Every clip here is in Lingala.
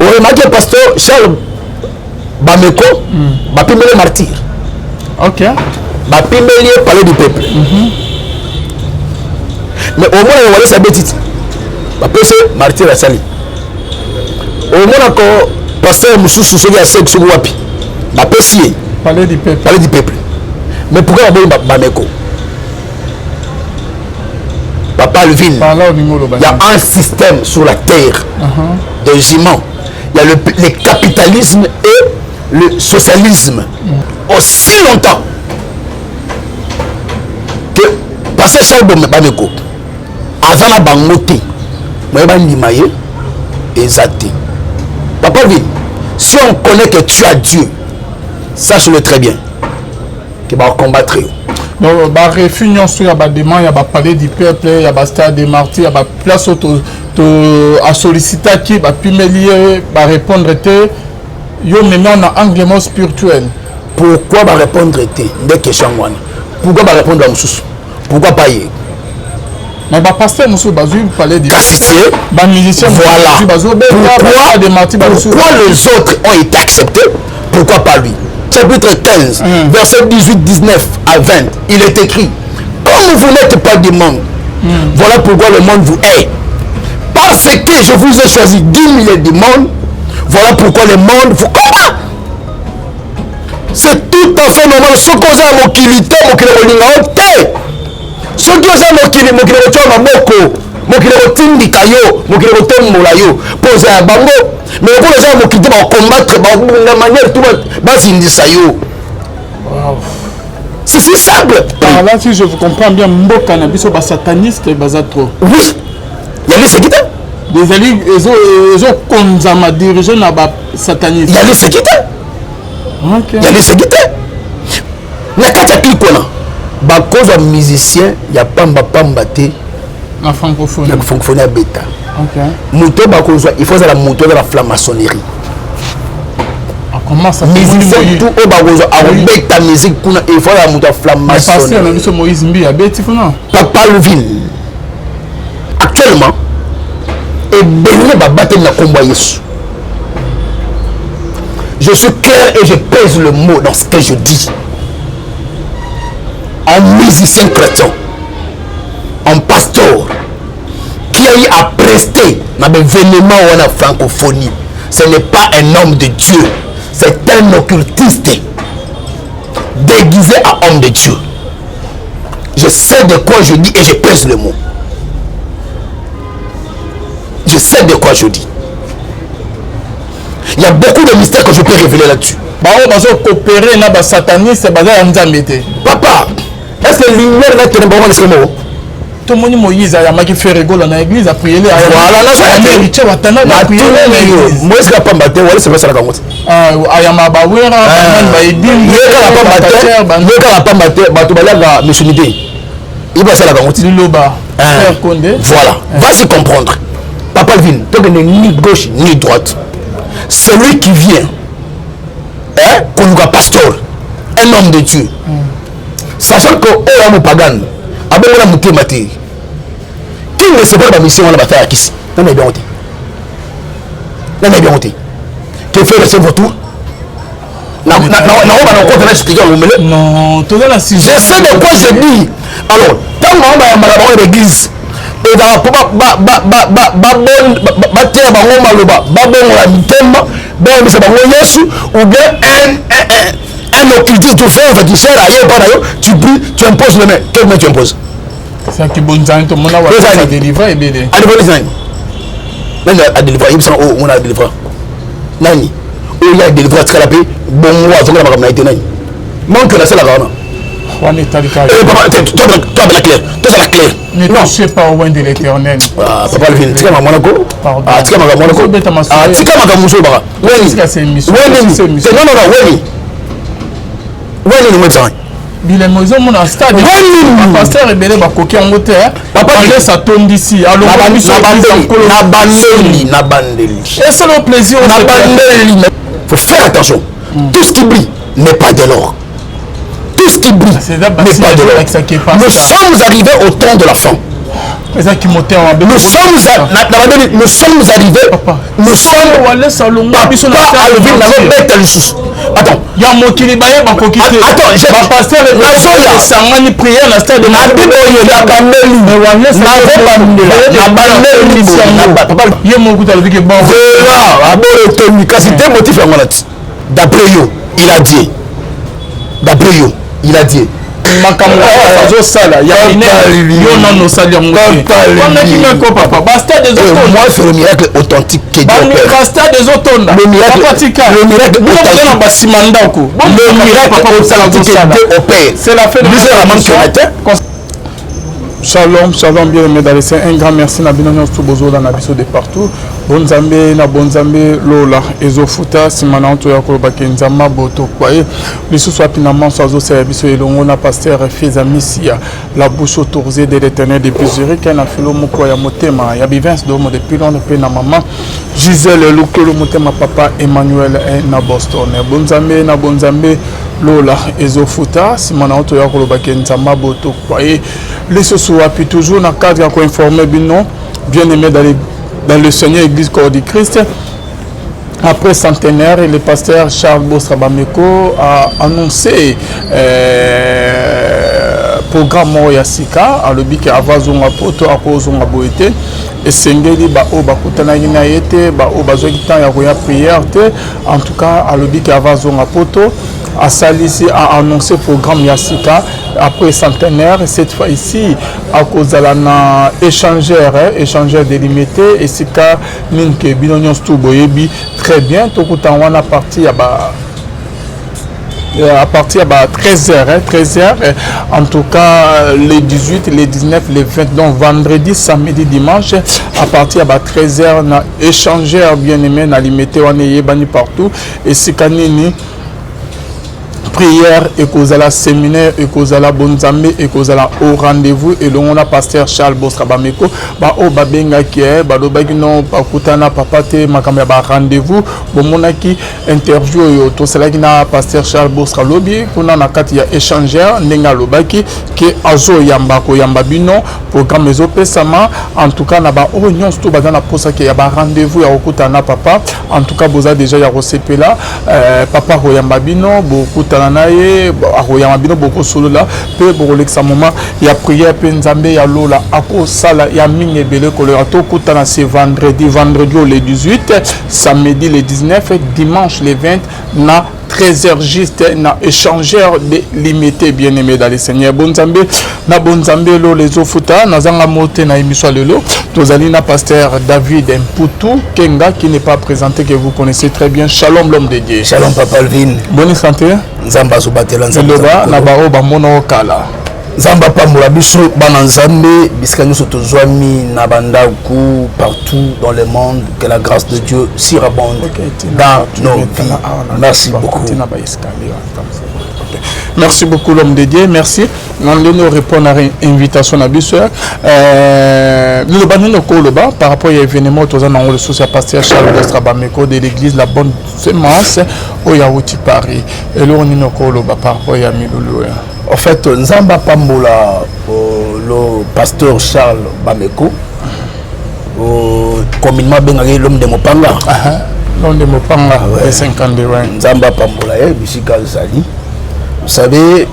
Oui, ma pasteur Charles Bameko, Bapimele martyr. Ok. Bapimele palais du peuple. Mais au moins, on va laisser bêtise. Bapese martyr à Sali. Au moins, encore, pasteur Moussou Soussouli à Sek Wapi. Bapese Palais du peuple. Palais du peuple. Mais pourquoi Bameko? Papa Levin, il y a un système sur la terre de giments. Il y a le capitalisme et le socialisme. Aussi longtemps que passer Charles Bameko, avant la bangoté, et Zati. Papa Levin, si on connaît que tu as Dieu, sache-le très bien qu'il va combattre. Donc, la réunion sur la demande, il y a palais du peuple, il y a stade des martyrs, il y a place à solliciter qui va pimelier, va répondre. Yo maintenant on a engagement spirituel. Pourquoi va répondre des questions? Pourquoi va répondre à Moussous? Pourquoi pas y? Mais bah pasteur Moussou Bazou palais du peuple. Musicien voilà. Pourquoi les autres ont été acceptés? Pourquoi pas lui? Chapitre 15, verset 18, 19 à 20, il est écrit: comme vous n'êtes pas du monde, voilà pourquoi le monde vous hait. Parce que je vous ai choisi d'humilier du monde, voilà pourquoi le monde vous combat. C'est tout à fait normal. Ce qu'on a mon kilité, mon kilité, ce qui est mon kilité, mon kilité, mon kilité, mon kilité, posé à Bango. Mais pour les gens qui vont combattre de la manière tout c'est si simple. Par là, si je vous comprends bien, Mboka n'a pas sataniste et trop. Oui, il y a les séquitants. Les alliés, ils ont comme dirigé na sataniste. Il y a les séquitants. Il y a les séquitants. Il y a quatre clics. Bah cause de musicien, il y a pamba té. La francophonie. La francophonie à bêta. Ok. Il faut la moto de la franc-maçonnerie. Comment ça? Musicien tout au bagozo a bêta musique il faut la moto de la franc-maçonnerie. Papa Levin. Actuellement, et béni va battre la combat Yesu. Je suis clair et je pèse le mot dans ce que je dis. Un musicien chrétien, un pasteur qui a eu à prester dans l'événement ou la francophonie, ce n'est pas un homme de Dieu, c'est un occultiste déguisé à homme de Dieu. Je sais de quoi je dis et je pèse le mot. Je sais de quoi je dis. Il y a beaucoup de mystères que je peux révéler là-dessus. Coopérer na sataniste papa, est-ce que l'univers là qui est bon c'est mot? Tout le monde Moïse a marqué faire rigolo dans l'église a prier les voilà là ça a prié moi est-ce que pas battre voilà c'est ça la gamote ayama ba wera ba edim la pas battre ba to balaga missionité il va ça la gamote liloba faire Condé voilà va se comprendre papa Levin donc ni gauche ni droite celui qui vient qu'on nous a pasteur un homme de Dieu sachant que on a pagan abon la muté maté qui ne sait pas la mission on va faire à qui non mais bien honte que fait le votre tour non tout dans la sujet je sais de quoi je dis alors tant on va à l'église et dans ou bien un occultiste de faire qui sert ailleurs par ailleurs tu imposes le main quel main tu imposes c'est qui bon temps tout le monde a délivré et bien à délivrer il sent on a délivré nani il y a délivré ce qu'on appelle bon moi ça va pas nani manque la salle là on est allé toi la claire ne touchez pas au loin de l'éternel papa Levin tika ma Monaco tika ma Monaco tika ma muso baka oui non bile mozo mona stade pasteur ebele ba koki en moté papa laisse à tombe d'ici alors na bandeli et c'est le plaisir na bandeli faut faire attention tout ce qui brille n'est pas de l'or tout ce qui brille n'est pas de l'or nous sommes arrivés au temps de la fin nous sommes arrivés. Nous sommes attends, il y a mon qui attends, je prière dans stade de d'après yo, il a dit. Moi, c'est le miracle authentique que Dieu opère. Le miracle authentique que Dieu opère. C'est la fête de Shalom, shalom, bien aimé dans les saints. Un grand merci na bino nyonso bozo na biso de partout. Bonzambe na bonzambe lola ezofuta simana onto ya koloba kenzama boto kwaye. Biso soit finalement sozo service elongo na pasteur Fils Amisia la bouche autorisée de l'Éternel depuis Zurich na filo moko ya motema ya bivens domo depuis longtemps pe na maman Gisèle Lukolo motema papa Emmanuel na Boston. Bonzambe na bonzambe lola ezofuta simana onto ya koloba kenzama boto kwaye. Les soins puis toujours dans le cadre à informer bien aimé dans le Seigneur Église Corps du Christ. Après centenaire, le pasteur Charles Bostra-Bameko a annoncé programme Yasika à l'objet avazonga poto akozonga boete et sengeli ba o bakutana ina yete ba o bazoki temps ya koya prière te en tout cas à l'objet avazonga poto a salisi a annoncé programme Yasika après centenaire. Cette fois ici à cause de la échangeur délimité et c'est cas ninke binonion stuboyebi très bien tout le temps on a parti à partir de 13h, en tout cas les 18, les 19, les 20, donc vendredi, samedi, dimanche, à partir de 13h, on a échangé bien aimé, on a limité, on est partout, et c'est kanini prière et cause à la séminaire et cause à la bonzambe et cause à la au rendez-vous et l'on a pasteur Charles Bostra-Bameko ba o babenga qui est ba do bagi non pa kutana papa te makamba ba rendez-vous bo monaki interview yo to cela qui na pasteur Charles Bostra lobby kuna na kati ya échangeur ndenga lobaki ke azo yamba ko yamba bino programme ezo pesama en tout cas na ba o nyon sto ba na posa ke ya ba rendez-vous ya kutana papa en tout cas boza déjà ya resepela papa ko yamba bino bo kutana naye akoyama bino boko solo la pe boko leksa moment ya prière pe nzambe ya lola ako sala ya mingi ebele kolera to kutana c'est vendredi le 18 samedi le 19 dimanche le 20 na 13h juste na échangeur de limité bien aimé dans les seigneurs bonzambe na bonzambe lo les ofuta na zanga mote na émission lelo tozali na pasteur David Mputu Kenga qui n'est pas présenté que vous connaissez très bien. Shalom l'homme de Dieu. Shalom papa Alvin. Bonne santé. Nzamba zubatela nzamba na bao ba mono kala. Nzamba pambola biso bana nzambe bisika nyonso tozwami na bandaku partout dans le monde, que la grâce de Dieu surabonde dans nos vies. Merci beaucoup. Merci beaucoup l'homme de Dieu, merci. On nous répondre à l'invitation à Bissou. Nous banons par rapport à l'événement aux ans le social pasteur Charles Bostra-Bameko de l'église La Bonne Semence au Yaouti Paris. Et là on nous par rapport à Milulu. En fait, Nzamba Pambola, le pasteur Charles Bameko, communément bien l'homme de Mopanga. L'homme de Mopanga, 50 de Nzamba Pambola, Bissika Zali. Vous savez,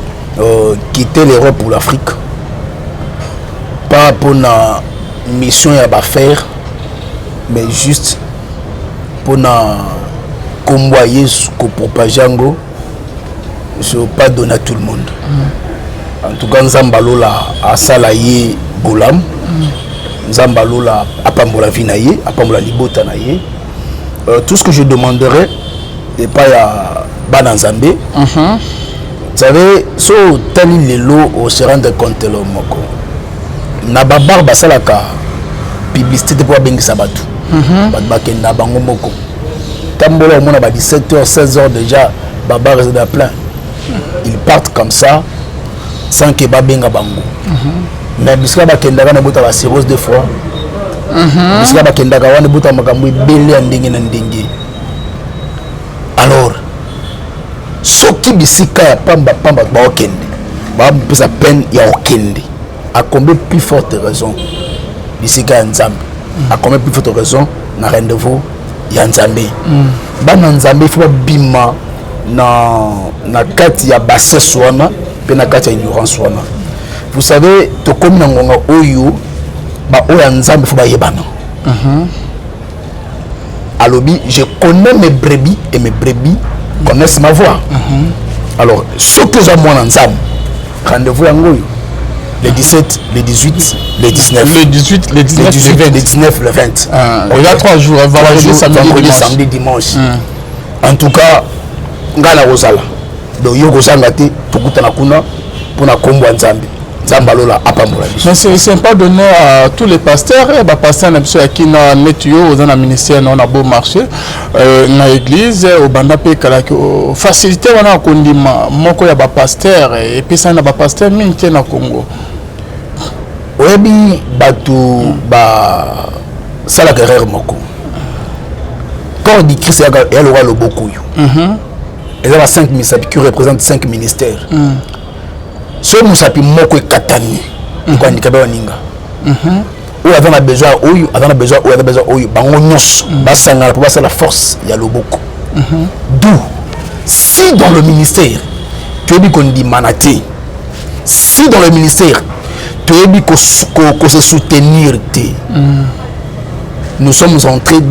quitter l'Europe pour l'Afrique, pas pour la mission à faire, mais juste pour la convoyer pour Pajango, je ne vais pas donner à tout le monde. En tout cas, Nzambalola a Salaye Bolam, Nzambalola a Pambola Vinaye, a Pambola Libota Naye. Tout ce que je demanderai, et pas à Bananzambe. Vous savez, si vous avez les lots, on se rend compte de l'homme. Na babar basalaka publicité pour bengi sabatu. Badbake na bango moko. Tambola on a 17h, 16h déjà, babar est à plein. Ils partent comme ça sans que babenga bango. Mais bisika bakendaka na bota ba cirrhose de foie. Bisika bakendaka wana bota makambo ibele ndenge na ndenge. Alors soki bisika ya pamba ba okende ba pesa peine ya okende à combien plus forte raison bisika ya nzambe akomé plus forte raison na rendez-vous ya nzambe bana nzambe faut bima na kati ya bassesse wana pe na kati ya ignorance wana. Vous savez to comme na ngonga oyo ba oya nzambe faut ba yebana. Alobi, je connais mes brebis et mes brebis connaissent ma voix. Alors, ce que j'ai moi ensemble, rendez-vous en Goyo. Le 17, le 18, le 19. Le 18, le 19, le 19, le 20. Il y a 3 jours, vendredi, samedi, dimanche. En tout cas, ngala rozala. Donc, yo kozanga te, tokutana kuna, pour na kombo nzambe. Mais c'est pas donné à tous les pasteurs. Les pasteurs qui ont météo dans le ministère, on a beau marché dans l'église, au bandapé facilité on a condima moko ya ba pasteur et puis ça na ba pasteur minti na Congo. Oyebi batu ba sala guerre moko. Quand on dit Christ et le roi le beaucoup. Et là 5 ministères qui représentent 5 ministères. Ce musapi moko katani ko andika ba ninga ou avant besoin ou avant besoin ou bango nyos basanga pour passer la force ya loboko d'où si dans le ministère tu es dit qu'on dit manaté, si dans le ministère tu es dit qu'on se soutenir nous sommes en train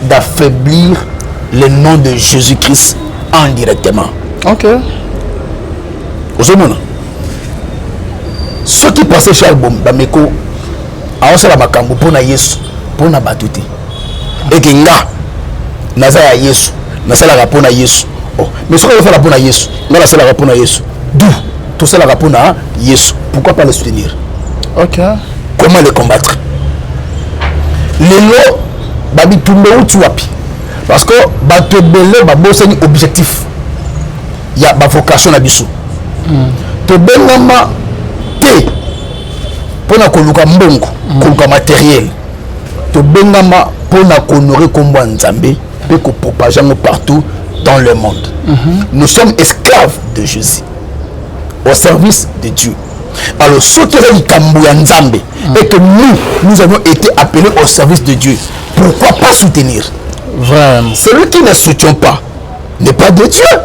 d'affaiblir le nom de Jésus-Christ indirectement. OK. Ce qui passait chez Album, Bameko, a aussi la makambo pour na Yesu, pour na batute. Et que nga, naza ya Yesu, naza la rapona Yesu. Oh, mais ce qu'on veut faire la rapona Yesu, nga la la rapona Yesu. D'où tout ça la rapona Yesu. Pourquoi pas le soutenir? OK. Comment le combattre? Lelo, babi tumbe ou tu wapi? Parce que bato belé babo c'est un objectif. Il y a ba vocation na biso. To benama pour na koluka mbongo koluka matériel to bengama pour na honorer kombo nzambe pe ko propager partout dans le monde. Nous sommes esclaves de Jésus au service de Dieu. Alors ce qui est kambu ya nzambe et que nous avons été appelés au service de Dieu, pourquoi pas soutenir? Vraiment. Celui qui ne soutient pas n'est pas de Dieu.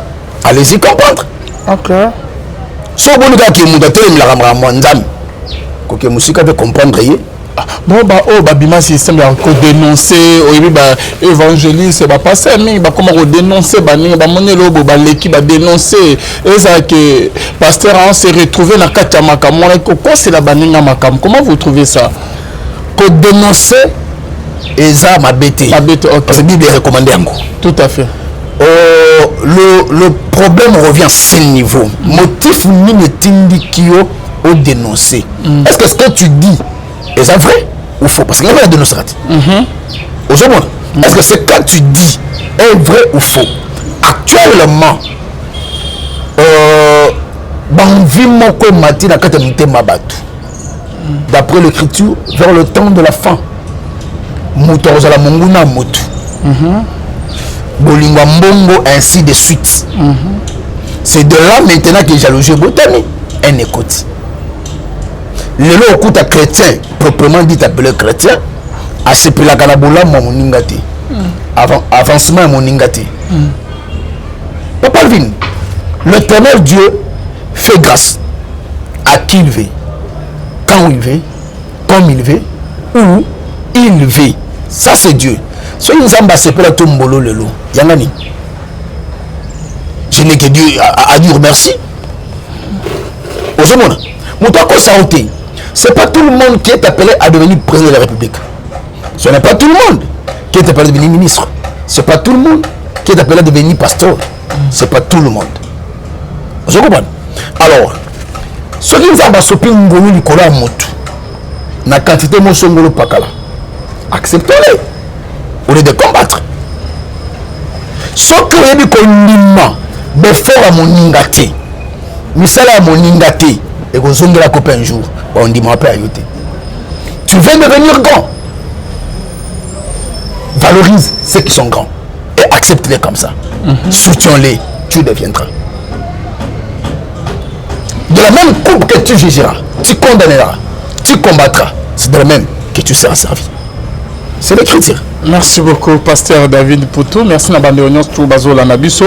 Allez-y comprendre. OK. So bon gars qui m'a télé la ramra nzambe que musique peut comprendre ye bon ba oh ba bima système ya ko dénoncer oyebi ba évangéliste ba passer mingi ba comment dénoncer ba ninga ba monelo bo ba leki ba dénoncer et ça que pasteur on s'est retrouvé na kati makambo ko c'est la baninga makam. Comment vous trouvez ça? Ko dénoncer et ça ma bête. OK. Parce que Bible recommandé encore. Tout à fait. Le problème revient à ce niveau. Motif ni ne tindi kio au dénoncer. Est-ce que ce que tu dis est ça vrai ou faux? Parce qu'il y a la dénoncer. Est-ce que ce que tu dis est vrai ou faux? Actuellement, d'après l'écriture, vers le temps de la fin, Bolingwa Mbongo, ainsi de suite. C'est de là maintenant que j'ai logé Botani, un écoute. Le lot au coup à chrétien, proprement dit appelé chrétien, a ce la canabola mon ningati. Avancement mon ningati. Papa Alvin, l'éternel Dieu fait grâce à qui il veut, quand il veut, comme il veut, où il veut. Ça c'est Dieu. Si nous avons passé pour la tombolo le lot, Yangani. Je n'ai que Dieu à dire merci. Aujourd'hui, c'est pas tout le monde qui est appelé à devenir président de la République. Ce n'est pas tout le monde qui est appelé à devenir ministre. Ce n'est pas tout le monde qui est appelé à devenir pasteur. Ce n'est pas tout le monde. Je comprends. Alors, ce qui nous a basopé ngolo likolo à moto, na quantité mo songolo pakala. Acceptez-le. Au lieu de combattre. Ce que vous avez dit qu'on fort à mon ningati, misala à mon ningati, et qu'on zongue la coupe un jour, on dit moi pas ajouter. Tu veux devenir grand. Valorise ceux qui sont grands et accepte-les comme ça. Soutiens-les, tu deviendras. De la même coupe que tu jugeras, tu condamneras, tu combattras, c'est de la même que tu seras servi. C'est l'écriture. Merci beaucoup, Pasteur David Poutou. Merci na bande onion tout bazola na biso.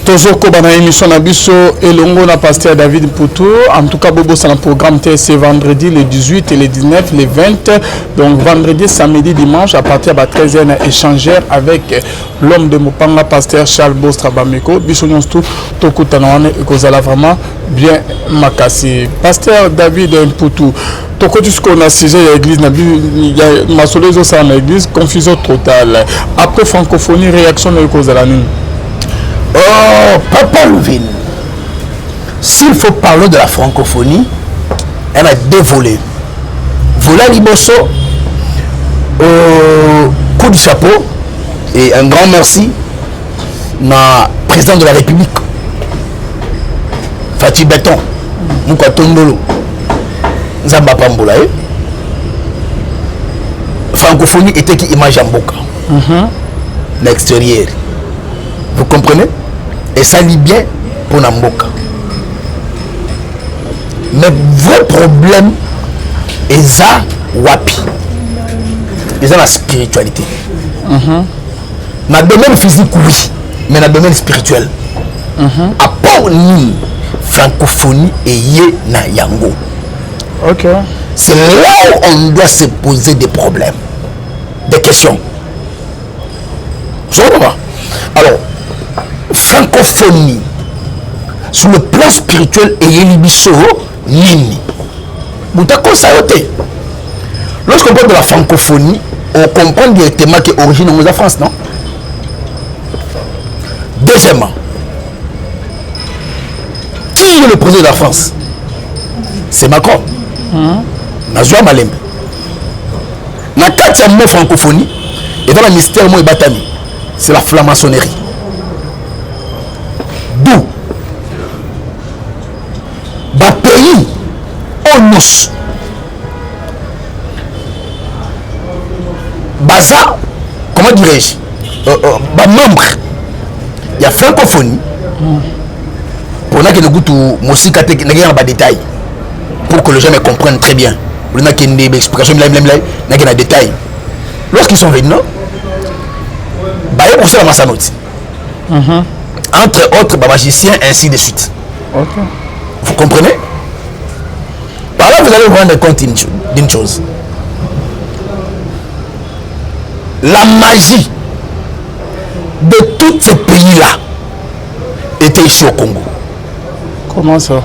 Tozoko bana émission na biso elongo na Pasteur David Poutou. En tout cas, bobo c'est un programme c'est vendredi le 18 et le 19, le 20. Donc vendredi, samedi, dimanche à partir de 13h on échanger avec l'homme de Mopanga, Pasteur Charles Bostra Bameko. Biso onion tout tokutana et kozala vraiment bien makasi. Pasteur David Poutou. Toko jusqu'on a cisé l'église il y a ma solution ça dans l'église confusion totale après francophonie réaction de cause de la nuit. Oh Papa Louvin, s'il faut parler de la francophonie, elle a deux volets. Volet Liboso au coup du chapeau et un grand merci na président de la République Fatih Beton Mouka Tondolo Zamba Pambola. Francophonie était qui image en boca. L'extérieur. Vous comprenez? Et ça lit bien pour Namboka. Mais vrai problème est ça wapi. Et ça la spiritualité. Dans le domaine physique, oui. Mais dans le domaine spirituel. À part ni francophonie et yé na yango. Ok. C'est là où on doit se poser des problèmes, des questions. Alors, francophonie, sur le plan spirituel, et yélibiso, nini. Lorsqu'on parle de la francophonie, on comprend directement que l'origine est de la France, non? Deuxièmement, qui est le président de la France? C'est Macron. Nazwa Malembe. Na kati ya mot francophonie et dans le mystère mot Batami, c'est la franc-maçonnerie. D'où ba pays onus baza, comment dirais-je, ba membre il y a francophonie pour que nous goûtons musique à ba détail pour que les gens me comprennent très bien. Il y a une explication dans détail. Lorsqu'ils sont venus, il y a pour la massanoti. Entre autres, magiciens, ainsi de suite. Okay. Vous comprenez? Par là, vous allez vous rendre compte d'une chose. La magie de tous ces pays-là était ici au Congo. Comment ça?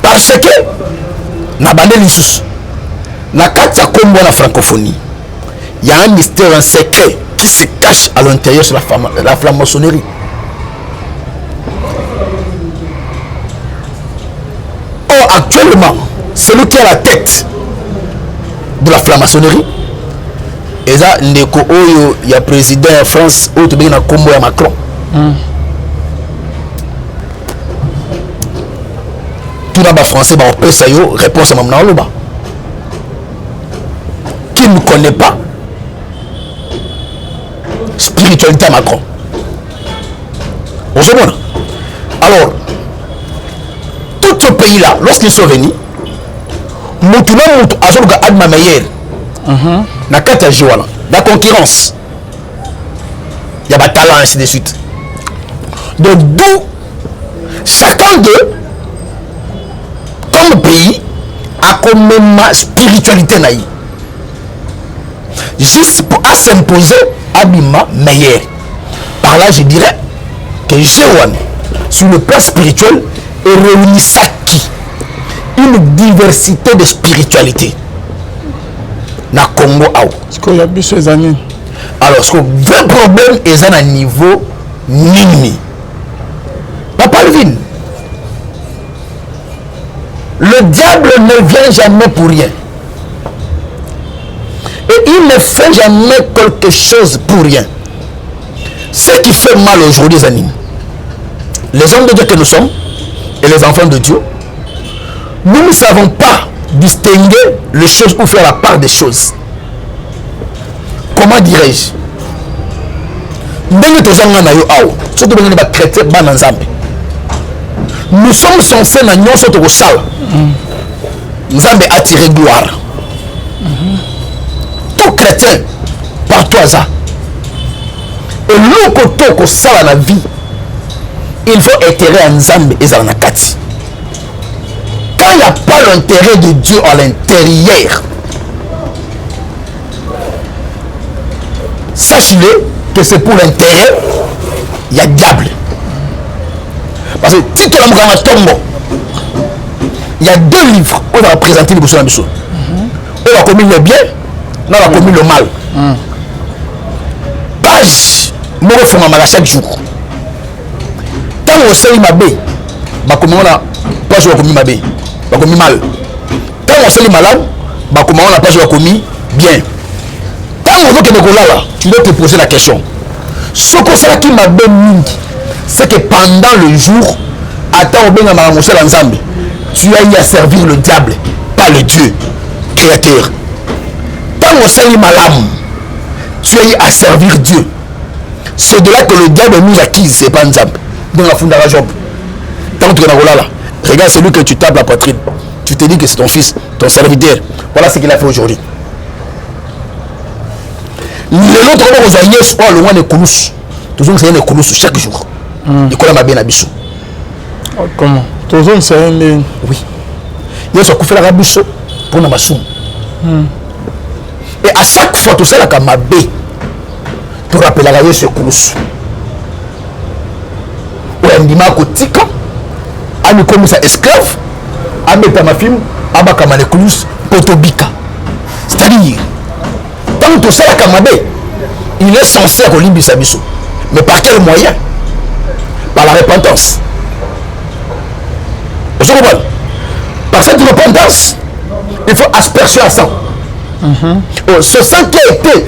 Parce que na bande lissus na kati Congo la francophonie, il y a un mystère, un secret qui se cache à l'intérieur sur la franc-maçonnerie. Or actuellement, celui qui est à la tête de la franc-maçonnerie, et ça ndeko oyo ya président de France ou to na Congo ya Macron. Tout d'abord français, on peut ça yo réponse à Mamna Oloba. Qui ne connaît pas spiritualité à Macron? On se voit. Alors, tout ce pays-là, lorsqu'ils sont venus, Moutuna Moutou Azolga Adma Meyer, na kata Joala, la concurrence, il y a des talents ainsi de suite. Donc, d'où chacun d'eux, comme pays, a comme ma spiritualité naïe. Juste pour s'imposer Abima meilleur. Par là, je dirais que Jéwan, sur le plan spirituel, est réuni qui une diversité de spiritualité. Na Congo Aou. Ce qu'il y a plus ces années. Alors, ce que le problème est à un niveau nini. Papa Levin. Le diable ne vient jamais pour rien. Et il ne fait jamais quelque chose pour rien. Ce qui fait mal aujourd'hui, les animes, les hommes de Dieu que nous sommes, et les enfants de Dieu, nous ne savons pas distinguer les choses ou faire la part des choses. Comment dirais-je? Nous sommes censés nous Nzambe a tiré gloire. Tout chrétien, partout à ça. Et l'autre que ça dans la vie, il faut éterrer en Nzambe et en Nakati. Quand il n'y a pas l'intérêt de Dieu à l'intérieur, sachez-le que c'est pour l'intérêt, il y a diable. Parce que si tu as un tombeau, il y a 2 livres où on va présenter les boussons à Bissot. On a commis le bien, on a commis le mal. Page, moi je fais ma chaque jour. Quand on sait ma bé, bah comment on a page où on a commis ma bé, bah commis mal. Quand on sait malade, bah comment on a page où on a commis bien. Quand on veut que nous là, tu dois te poser la question. Ce que c'est qui m'a bé, c'est que pendant le jour, attends au bien à ma ensemble. Tu as eu à servir le diable, pas le Dieu créateur. Quand on s'est malade, tu as eu à servir Dieu. C'est de là que le diable nous acquise, c'est pas Nzambe. Dans la fondation Job. Tant que tu es là, regarde celui que tu tapes la poitrine. Tu te dis que c'est ton fils, ton serviteur. Voilà ce qu'il a fait aujourd'hui. L'autre, on va voir le loin des coulous. Toujours c'est des coulous chaque jour. Il connaît ma bien à Bissou. Comment? Toujours c'est un. Oui. Il y a ce qu'on fait la rabisso pour la massou. Et à chaque fois, tout ça, la kamabé, tu rappelleras ce coulous. Ou un dimanche kotika, a mis comme ça esclave, a mis ma film, a mis comme les coulous, potobika. C'est-à-dire, tant tout ça, la kamabé, il est censé avoir l'imbisabisso. Mais par quel moyen? Par la repentance. Vous comprenez? Par cette repentance, il faut asperger à sang. Ce sang qui a été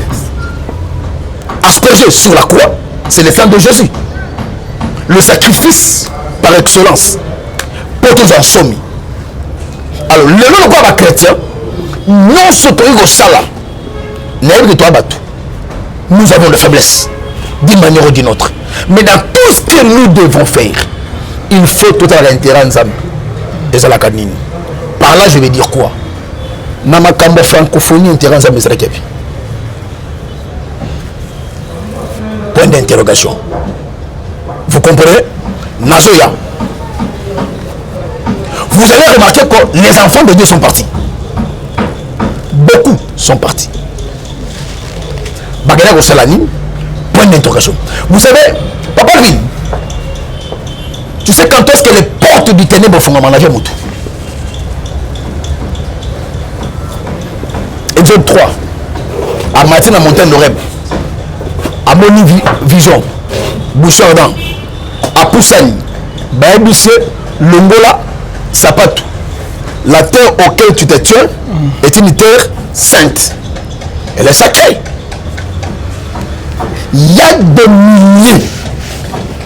aspergé sur la croix, c'est le sang de Jésus. Le sacrifice par excellence. Pour tous en sommet. Alors, le nom de quoi chrétien, non surtout au sala, nous avons des faiblesses, d'une manière ou d'une autre. Mais dans tout ce que nous devons faire, il faut tout à l'intérêt ensemble. Par là, je vais dire quoi? Namakamba francophonie intérêt ensemble. Point d'interrogation. Vous comprenez? Nazoya. Vous allez remarquer que les enfants de Dieu sont partis. Beaucoup sont partis. Bagala Salani, point d'interrogation. Vous savez, Papa Louis, tu sais quand est-ce que les portes du ténèbre font manager Moutou? Exode 3, à Matin à Montagne de Reb, à Moni Vision, Bouchardin, à Poussani, Baébissé, Longola, Sapatou. La terre auquel tu te tiens est une terre sainte. Elle est sacrée. Il y a des milliers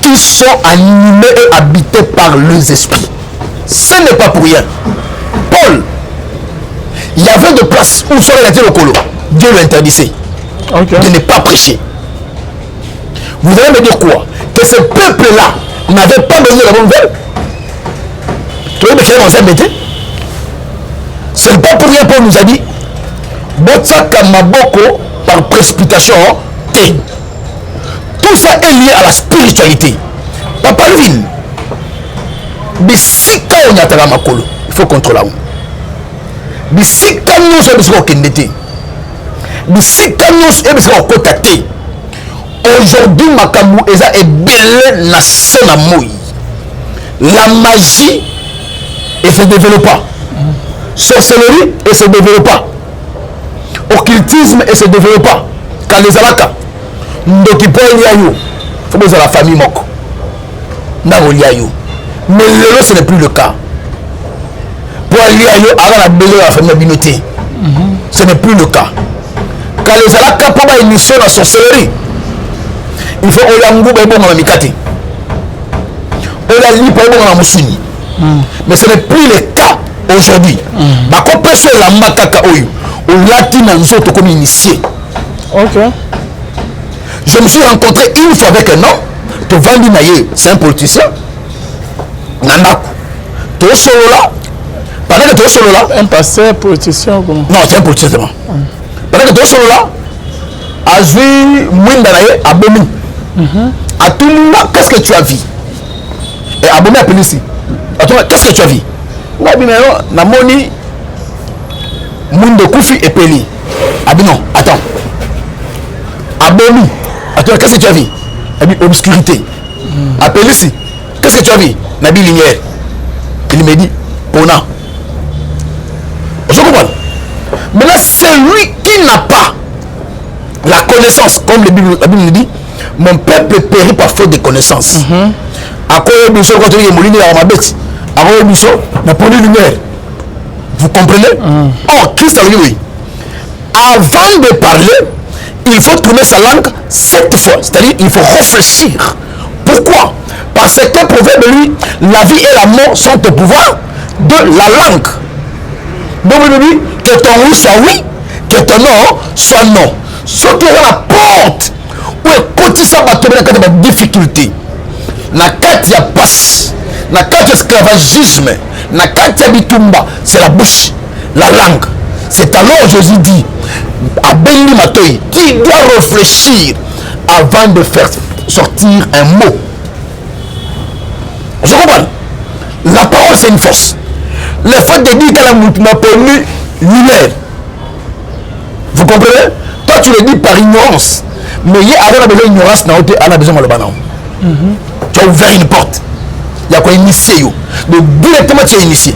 qui sont animés et habités par les esprits. Ce n'est pas pour rien. Paul, il y avait des places où serait la terre au colo. Dieu l'interdisait de ne pas prêcher. Vous allez me dire quoi? Que ce peuple-là n'avait pas besoin de la bonne nouvelle. Tu vois, c'est pas pour rien Paul nous a dit Botsaka Maboko par précipitation. Tout ça est lié à la spiritualité. Papa Lvin, mais si quand on y a makolo, il faut contrôler. Mais si quand nous sommes condamnés, mais si quand nous sommes contactés, aujourd'hui Makamou Eza est belé na sena moi. La magie et se développe pas. Sorcellerie et se développe pas. Occultisme et se développe pas. Quand les alaka, ndokipo eliayo, faut besoin la famille moko. Nagoliayo. Mais le ce n'est plus le cas. Pour eliayo, avant la besoin de la famille binoté. Ce n'est plus le cas. Quand les alaka pour une mission la sorcellerie, il faut oyangu ba bon mamikati. Oyali pa bon mamusuni. Mais ce n'est plus le cas aujourd'hui. Bako peso la makaka oyo. On latine en autres comme initié. Ok. Je me suis rencontré une fois avec un homme, c'est un politicien. Nanaku. To solo là, pendant que tu es solo là. Un pasteur, politicien, comment? Non, c'est un politicien seulement. Pendant que tu es solo là, Azui Mwindanaye Abomi. À tout moment, qu'est-ce que tu as vu? Et Abomi a appelé ici. Attends, qu'est-ce que tu as vu? Namoni Mundo Koufi et Peli. Abi non, attends. Abomi. Attends, qu'est-ce que tu as vu? Abi obscurité. Appelé ici. Qu'est-ce que tu as vu? Nabi lumière. Il me dit Pona. Je comprends. Maintenant, celui qui n'a pas la connaissance, comme la Bible nous dit, mon peuple périt par faute de connaissance. À quoi il y a quand il y a Moulini à ma bête? À quoi il y a lumière? Vous comprenez? Or, Christ a dit oui. Avant de parler, il faut tourner sa langue 7 fois. C'est-à-dire, il faut réfléchir. Pourquoi? Parce que proverbe de lui, la vie et la mort sont au pouvoir de la langue. Donc, il dit que ton oui soit oui, que ton non soit non. Surtout à la porte où écoute ça va tomber dans la difficulté. Na kati ya passe, na kati esclavagisme, na kati ya bitumba, c'est la bouche, la langue. C'est alors Jésus dit à Béni Matoyi, qui doit réfléchir avant de faire sortir un mot. Je comprends. La parole c'est une force. Le fait de dire qu'elle a appelé lumière. Vous comprenez? Toi tu le dis par ignorance. Mais il y a besoin d'ignorance, il a besoin de l'obéissance. Tu as ouvert une porte. Il y a quoi initié. Donc directement tu es initié.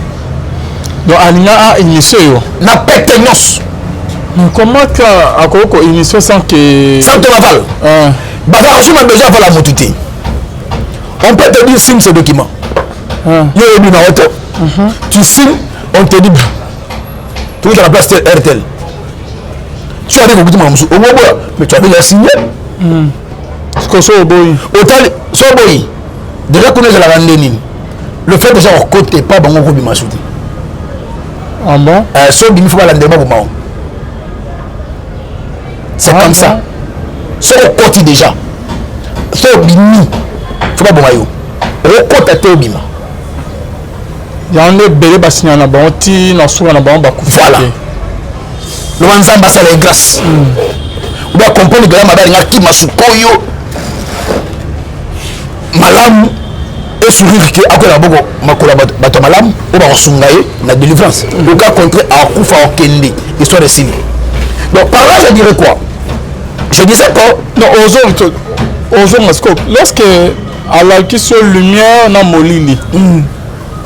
Donc Alina a initié. Na péténos. Comment tu as initié sans que... Sans ton aval. Parce que on a besoin d'avoir la motivité. On peut te dire signe ce document. Tu signes, on te dit tu es à la place de RTL. Tu as dit que mais tu as déjà signé. C'est que ça au boy. Déjà connais la randonnée. Le fait déjà au côté pas bon on ma shooter. Ah bon? So il faut pas la débat pour c'est comme ça. So au côté déjà. So bini. Faut pas bon mayo. Au côté te bima. Il y a un bébé basigna na bon ti na soura na bon ba ku. Voilà. Le wanzamba ça les grâce. On doit comprendre que la madame qui m'a soukoyo malam et sourire que après la bogo makola bato malam on va sungaye la délivrance. Le cas contraire à kufa okende histoire de signer. Donc par là je dirais quoi? Je disais quoi? Non aux hommes lorsque à la qui sur lumière na molili.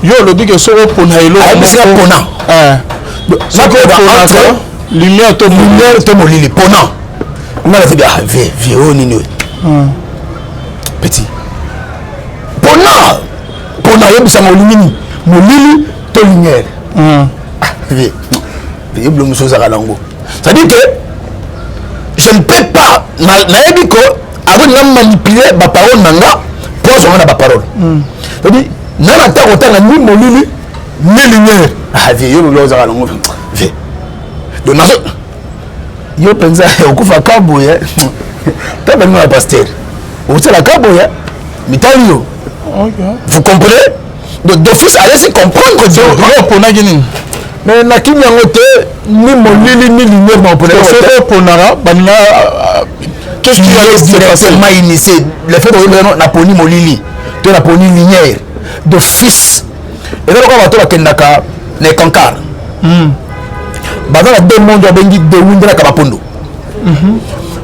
Yo le dit que sur pona elo c'est pona. Ça que entre lumière to molili pona. On a fait vieux nino. Petit. Pona yebisa molili to lumière. Vieux blum chose à lango. Ça dit que je ne peux pas na yebiko avant de manipuler ma parole nanga pour jouer ma parole. Ça dit nana ta otanga ni molili ni lumière. Vieux blum chose à lango. Donc nazo yo penza okufa kaboye ta benga la pasteur c'est la kaboye mitalio. Vous comprenez? Donc d'office allez se comprendre que yo pona gini mais na kinyango te ni molili ni lumière ma pona so ponara banina qu'est-ce qui va se passer ma initié le fait de na poni molili to na poni lumière d'office et là on va to bakendaka ne kankar bazala deux mondes bengi de windra kabapondo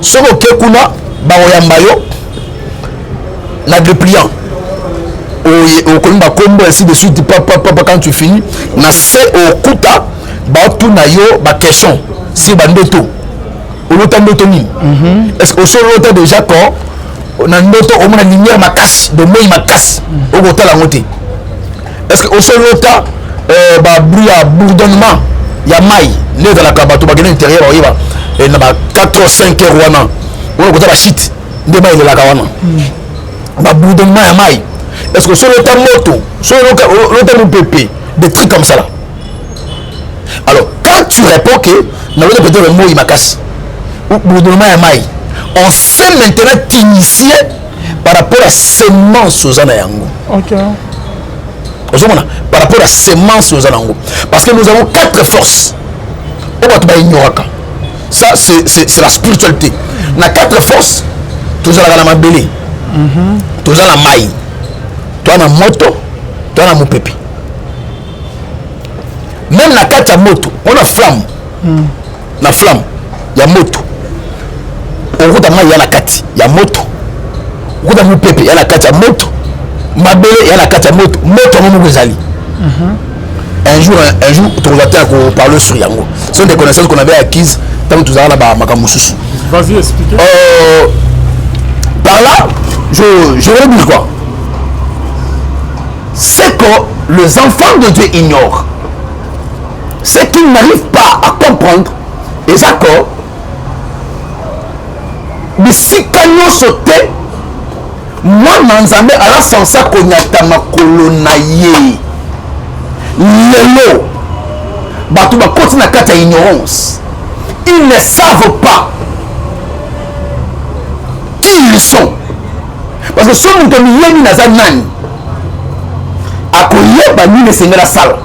soko kekuna baoyamba yo na dépliant au kolomba kombo ainsi de suite papa quand tu finis na se au kuta ba tuna yo ba question si bandoto olota ndoto nini est-ce que au solo lota déjà quand na ndoto o mona lumière makasi de moi makasi o kotala ngote est-ce que au solo lota ba bruit à bourdonnement ya mai les dans la kabato ba gena intérieur oyiba et na ba 4 ou 5 heures wana on ko ta ba shit de mai le la kawana ba bourdonnement ya mai est-ce que sur le temps moto sur le temps pépé des trucs comme ça là alors quand tu réponds que na le peut-être le mot il macasse ou bourdonnement ya mai on sait maintenant t'initier par rapport à semence aux anayango. OK par rapport à sémence aux alango. Parce que nous avons 4 forces. Ça, c'est la spiritualité. On a 4 forces. Tous la mabélé. Tous la maï. Toi, la moto. Toi, la moupepi. Même la 4 moto. On a flamme. La flamme. Il y a moto. Au route il y a la 4. Il y a moto. Au route moupepi. Il y a la 4 moto. Mabélé, il y a la 4 moto. Moto, on a un jour, tu vas parler sur Yango. Ce sont des connaissances qu'on avait acquises tant que tu as là-bas. Vas-y, expliquez. Par là, je veux dire quoi? C'est que les enfants de Dieu ignorent. C'est qu'ils n'arrivent pas à comprendre les accords. Mais si Kanyo sautait, moi, Manzambe, à la sensa konyatama kolonaye. Lelo, Batouba continue à quatre ignorance. Ils ne savent pas qui ils sont. Parce que si on te dit que Nazanan, à Koyeba, nous ne sommes pas la salle.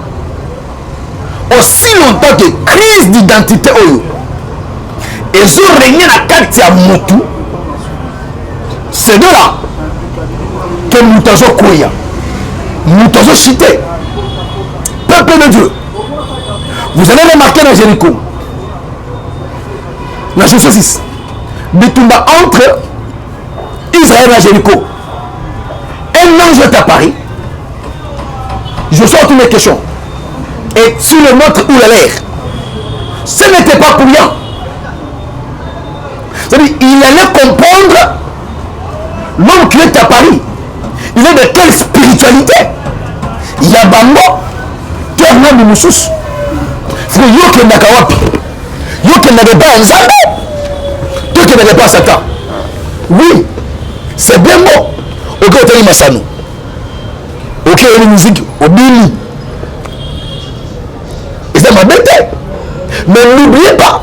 Aussi longtemps que crise d'identité, et si on règne la carte à Motu, c'est de là que nous avons Koya, nous avons chité. Peuple de Dieu, vous avez remarqué dans Jéricho, la chanson 6, Bitumba entre Israël et Jéricho. Un ange est apparu. Je sors toutes mes questions. Et sur le montre où il a l'air, ce n'était pas pour rien. C'est-à-dire, il allait comprendre l'homme qui est apparu. Il est de quelle spiritualité? Il y a Bango. Tu as un homme de Moussous. Frère, yo qui n'a pas yo qui n'avait pas un Zambé. Toi qui n'avais pas Satan. Oui, c'est bien bon. Ok, on t'a dit Massanou. Ok, on a une musique, au Bili. Et ça m'a bêté. Mais n'oubliez pas,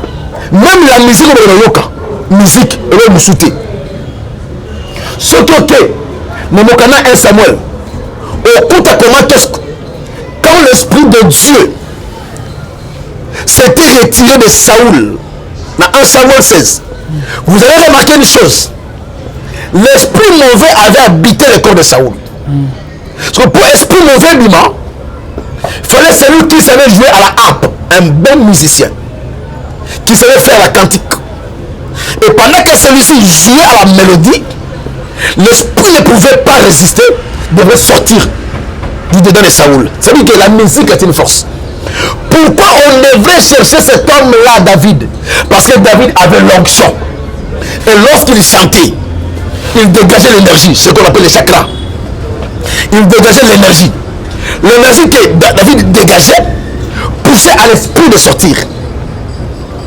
même la musique, on a yoka. Musique, elle est moussoutée. Surtout que, nous avons un Samuel. Au coup, quand l'Esprit de Dieu s'était retiré de Saoul, dans 1 Samuel 16, vous avez remarqué une chose. L'esprit mauvais avait habité le corps de Saoul. Parce que pour l'esprit mauvais, il fallait celui qui savait jouer à la harpe, un bon musicien, qui savait faire la cantique. Et pendant que celui-ci jouait à la mélodie, l'esprit ne pouvait pas résister, devait sortir du dedans de Saoul. Ça veut dire que la musique est une force. Pourquoi on devrait chercher cet homme-là, David? Parce que David avait l'onction. Et lorsqu'il chantait, il dégageait l'énergie, ce qu'on appelle les chakras. Il dégageait l'énergie. L'énergie que David dégageait poussait à l'esprit de sortir.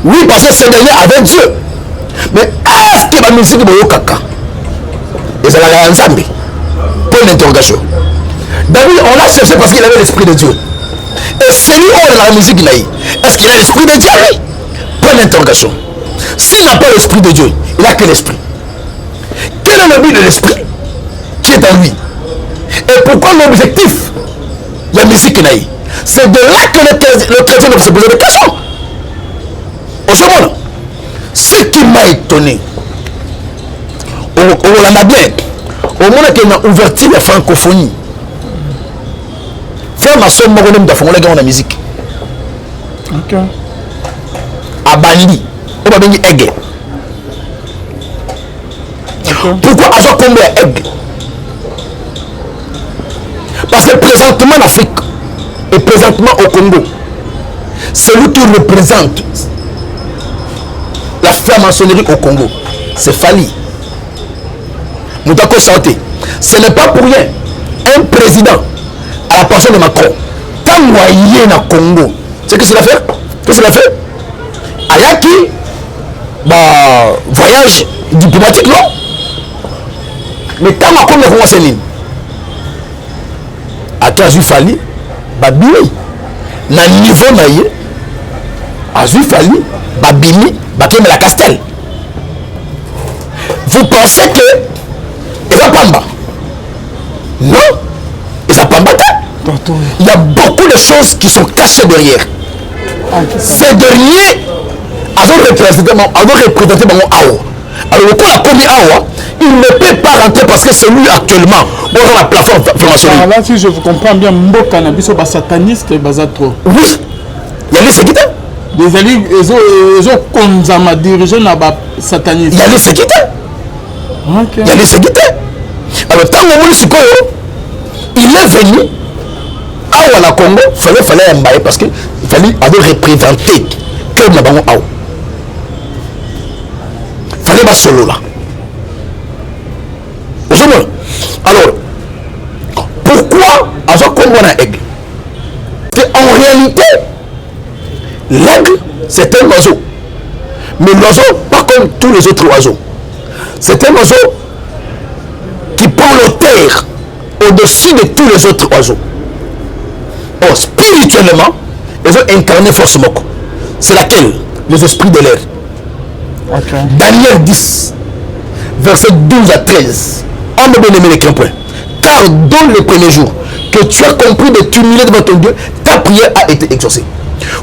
Oui, parce que ce dernier avait Dieu. Mais est-ce que la musique de Yokaka? Et ça l'a ensemble. Point d'interrogation. David, on l'a cherché parce qu'il avait l'esprit de Dieu. Et celui où on a la musique, est-ce qu'il a l'esprit de Dieu? Oui. Point d'interrogation. S'il n'a pas l'esprit de Dieu, il n'a que l'esprit. Quel est le but de l'esprit qui est en lui? Et pourquoi l'objectif de la musique? C'est de là que le chrétien doit se poser des questions. Au second, ce qui m'a étonné, on l'a bien, au moment où on a ouvert la francophonie, frère ma soeur m'a donné la musique. Ok. À Bandi, on va venir Egg. Pourquoi Azo Kombe à Egg? Parce que présentement en Afrique et présentement au Congo, celui qui représente la franc-maçonnerie au Congo, c'est Fali. Moutako Santé. Ce n'est pas pour rien. Un président à la personne de Macron, tant moyen dans le Congo, c'est ce qu'il a fait? Qu'est-ce qu'il a fait? Ayaki, voyage diplomatique, non? Mais quand Macron ne voit ses lignes, à Kazu Fali, Babili, na niveau naïe, Azu Fali, Babili, Bakem la Castel. Vous pensez que ils ont Pamba? Non, ils ont Pamba. Il y a beaucoup de choses qui sont cachées derrière. Ces derniers, ils ont représenté Awa. Alors, quand on a commis Awa, il ne peut pas rentrer parce que c'est lui actuellement dans la plateforme franc-maçonnique. Là, si je vous comprends bien, Mboka n'a pas sataniste et trop. Oui, il y a les séquitants. Les alliés, ils ont comme dirigé na sataniste. Il y a les séquitants. Il y a les séquitants. Alors, tant que il est venu à la Congo, il fallait emballer parce qu'il fallait représenter que nous avons Awa. Il fallait pas solo là. Alors, pourquoi Azo Congo na aigle? En réalité, l'aigle, c'est un oiseau. Mais l'oiseau, pas comme tous les autres oiseaux. C'est un oiseau qui prend le terre au-dessus de tous les autres oiseaux. Or, spirituellement, ils ont incarné force moko. C'est laquelle? Les esprits de l'air. Okay. Daniel 10, verset 12 à 13. Homme bien-aimé les point. Car dans le premier jour que tu as compris de t'humilier devant ton Dieu, ta prière a été exaucée.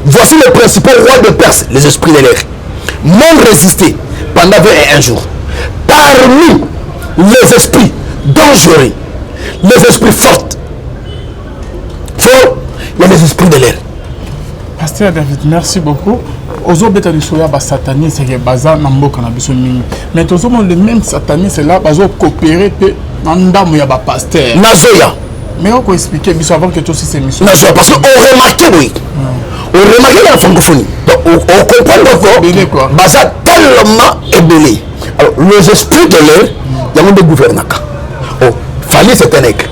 Voici les principaux rois de Perse, les esprits de l'air, m'ont résisté pendant 21 jours. Parmi les esprits dangereux, les esprits forts, il y a les esprits de l'air. Pasteur David, merci beaucoup. Ozo beta du soya ba sataniste qui baza na mboka na biso mingi. Mais tozo le même sataniste là bazo coopérer pe na ndamu ya ba pasteur. Nazoya. Mais on peut expliquer biso avant que tout ces émissions. Nazoya parce que on remarque oui. On remarque la francophonie. Donc on comprend que baza tellement ébélé. Alors les esprits de l'air, il y a un gouvernement. Oh, fallait c'est un aigle.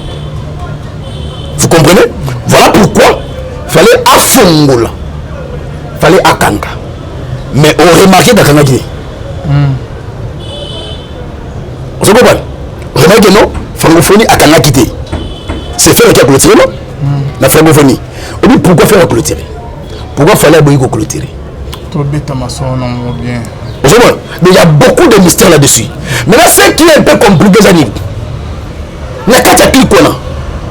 Vous comprenez? Voilà pourquoi fallait affongola. Fallait akanga. Mais on remarquait dans le Guinée. Vous comprenez? On remarque non, francophonie akanga quitté. C'est faire la clôture, non? La francophonie. On dit pourquoi faire la clôture? Pourquoi fallait aboyer clôturer? Tout bête ma soeur non bien. Vous comprenez? Mais il y a beaucoup de mystères là-dessus. Maintenant, ce qui est un peu compliqué, c'est que il y a 4 clics qu'on a.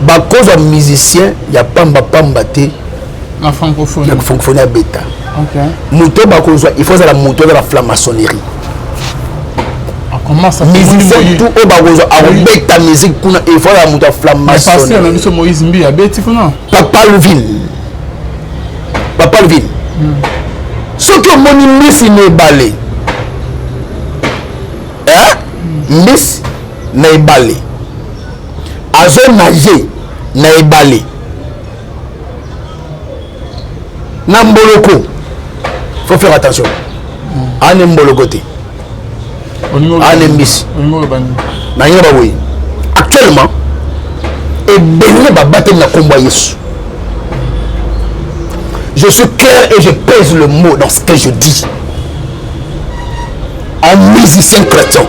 Bah, cause de musicien, il y a pamba té. La francophonie. La francophonie à bêta. Ok. Moto, il faut la moto de la franc-maçonnerie. Comment ça? Musicien, tout au bagozo, à bêta musique, il faut la moto de la franc-maçonnerie. Mais parce que Moïse Mbi a bêti, non? Papa Levine. Papa Levine. Ce que mon miss n'est balé. Hein? Miss n'est balé. Azo nage n'est balé. Namboloko. Faut faire attention. Ane mbolokote. Ane miss. Actuellement, et béni va battre na combat Yesu. Je suis clair et je pèse le mot dans ce que je dis. Un musicien chrétien,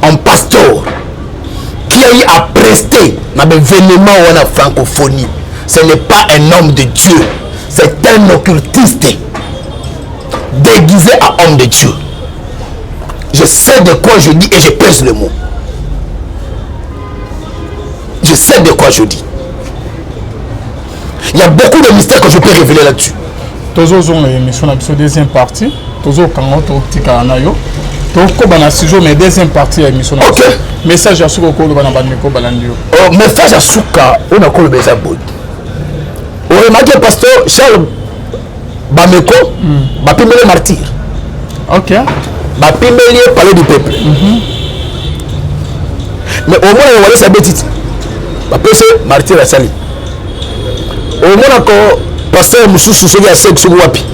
un pasteur qui a eu à prester dans l'événement ou la francophonie, ce n'est pas un homme de Dieu, c'est un occultiste déguisé à homme de Dieu. Je sais de quoi je dis et je pèse le mot. Je sais de quoi je dis. Il y a beaucoup de mystères que je peux révéler là-dessus. Toujours l'émission, la deuxième partie. Toujours quand on est au toujours mais deuxième partie de l'émission. Ok. Message à Souka Kolo Banabandeko Balandio. Message à Souka, on a collé les abonnés. On remarque le pasteur Charles Bameko, Bapimele martyr. Ok. Bapimele parler du peuple. Mais au moins, on va laisser sa bêtise. Bapimele martyr à Sali. Au moins encore pasteur Moussou Soussouli à Sek Wapi.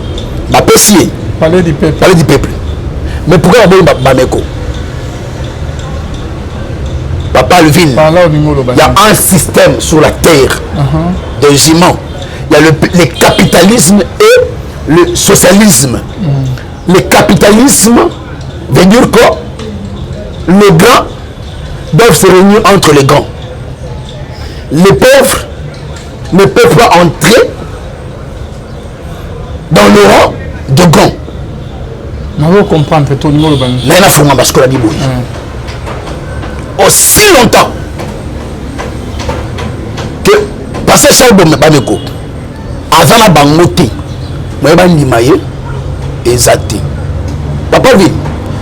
Bapimele parler du peuple. Parler du peuple. Mais pourquoi Bameko? Papa Levine, il y a un système sur la terre de giments. Il y a le capitalisme et le socialisme. Le capitalisme veut dire que les grands doivent se réunir entre les grands. Les pauvres ne peuvent pas entrer dans le rang de grands. On comprendre que tout le monde aussi longtemps que parce que Charles Bameko azana bangote moi bandimaye exacté Papa Ville,